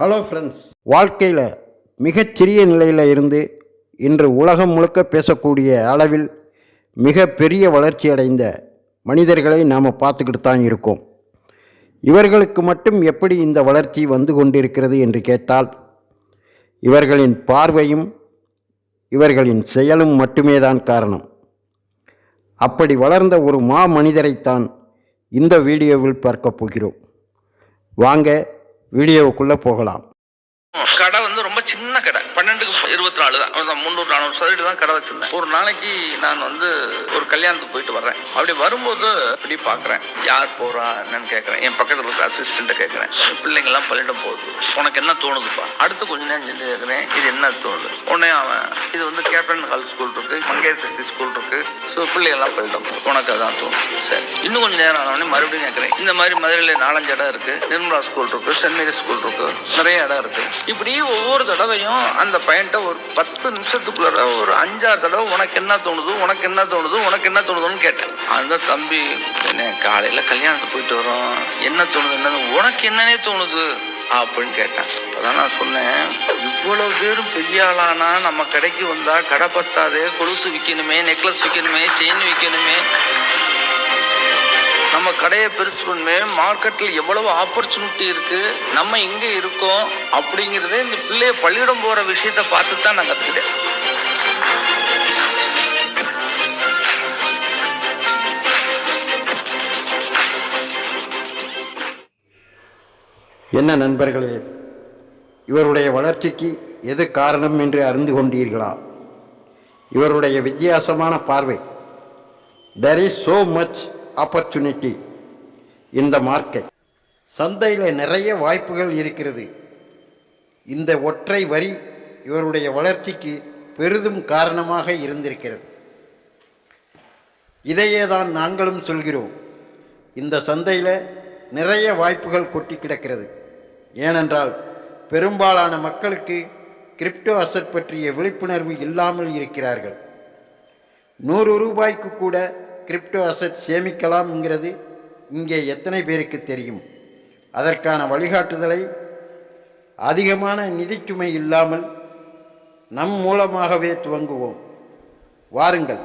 Hello friends, வாழ்க்கையில் மிகச்சிறிய நிலையில் இருந்து இன்று உலகம் முழுக்க பேசக்கூடிய அளவில் மிக பெரிய வளர்ச்சி அடைந்த மனிதர்களை நாம் பார்த்துக்கிட்டு தான் இருக்கோம். இவர்களுக்கு மட்டும் எப்படி இந்த வளர்ச்சி வந்து கொண்டிருக்கிறது என்று கேட்டால், இவர்களின் பார்வையும் இவர்களின் செயலும் மட்டுமே தான் காரணம். அப்படி வளர்ந்த ஒரு மனிதரைத்தான் இந்த வீடியோவில் பார்க்க போகிறோம். வாங்க வீடியோவுக்குள்ளே போகலாம். கடை வந்து ரொம்ப சின்ன கடை, 12-24 தான், 300-400 சதவீதம் தான் கடை வச்சிருந்தேன். ஒரு நாளைக்கு நான் வந்து ஒரு கல்யாணத்துக்கு போயிட்டு வர்றேன். அப்படி வரும்போது அப்படி பார்க்குறேன், யார் போகிறா என்னன்னு கேட்குறேன். என் பக்கத்தில் இருக்கிற அசிஸ்டண்ட்டை கேட்குறேன், பிள்ளைங்கள்லாம் பள்ளியிடம் போகுது, உனக்கு என்ன தோணுதுப்பா? அடுத்து கொஞ்சம் நேரம் செஞ்சு கேட்குறேன், இது என்ன தோணுது? உடனே அவன், இது வந்து கேப்டன் ஹால் ஸ்கூல் இருக்குது, மங்கையர் கிறிஸ்டி ஸ்கூல் இருக்குது, ஸோ பிள்ளைங்கள்லாம் பள்ளியிடம் போகுது, உனக்கு அதான் தோணுது. சரி, இன்னும் கொஞ்சம் நேரம் ஆனவொடனே மறுபடியும் கேட்குறேன், இந்த மாதிரி மதுரையில் 4-5 இடம் இருக்குது, நிர்மலா ஸ்கூல் இருக்குது, சென்ட் மேரி ஸ்கூல் இருக்குது, நிறைய இடம் இருக்குது. இப்படி ஒவ்வொரு தடவையும் அந்த பையன்ட்ட ஒரு 10 நிமிஷத்துக்குள்ள ஒரு 5-6 தடவை உனக்கு என்ன தோணுது, உனக்கு என்ன தோணுது, உனக்கு என்ன தோணுதுன்னு கேட்டேன். அந்த தம்பி, என்ன காலையில் கல்யாணத்துக்கு போயிட்டு வரோம், என்ன தோணுது, என்ன உனக்கு என்னன்னே தோணுது அப்படின்னு கேட்டேன். அப்போதான் நான் சொன்னேன், இவ்வளவு பேரும் பெரிய ஆளானா நம்ம கடைக்கு வந்தா கடை பத்தாதே, கொலுசு விற்கணுமே, நெக்லஸ் விற்கணுமே, செயின் விற்கணுமே, நம்ம கடையை பெருசு பண்ணுமே, மார்க்கெட்டில் எவ்வளவு ஆப்பர்ச்சுனிட்டி இருக்குது, நம்ம இங்கே இருக்கோம் அப்படிங்கிறதே இந்த பிள்ளைய பள்ளியிடம் போகிற விஷயத்தை பார்த்து தான் நான் கற்றுக்கிட்டேன். என்ன நண்பர்களே, இவருடைய வளர்ச்சிக்கு எது காரணம் என்று அறிந்து கொண்டீர்களா? இவருடைய வித்தியாசமான பார்வை. There is so much opportunity in the market. சந்தையில் நிறைய வாய்ப்புகள் இருக்கிறது. இந்த ஒற்றை வரி இவருடைய வளர்ச்சிக்கு பெரிதும் காரணமாக இருந்திருக்கிறது. இதையே தான் நாங்களும் சொல்கிறோம். இந்த சந்தையில் நிறைய வாய்ப்புகள் கொட்டி கிடக்கிறது. ஏனென்றால் பெரும்பாலான மக்களுக்கு கிரிப்டோ அசட் பற்றிய விழிப்புணர்வு இல்லாமல் இருக்கிறார்கள். 100 ரூபாய்க்கு கூட கிரிப்டோ அசட் சேமிக்கலாம்ங்கிறது இங்கே எத்தனை பேருக்கு தெரியும்? அதற்கான வழிகாட்டுதலை அதிகமான நிதிச்சுமை இல்லாமல் நம் மூலமாகவே துவங்குவோம். வாருங்கள்.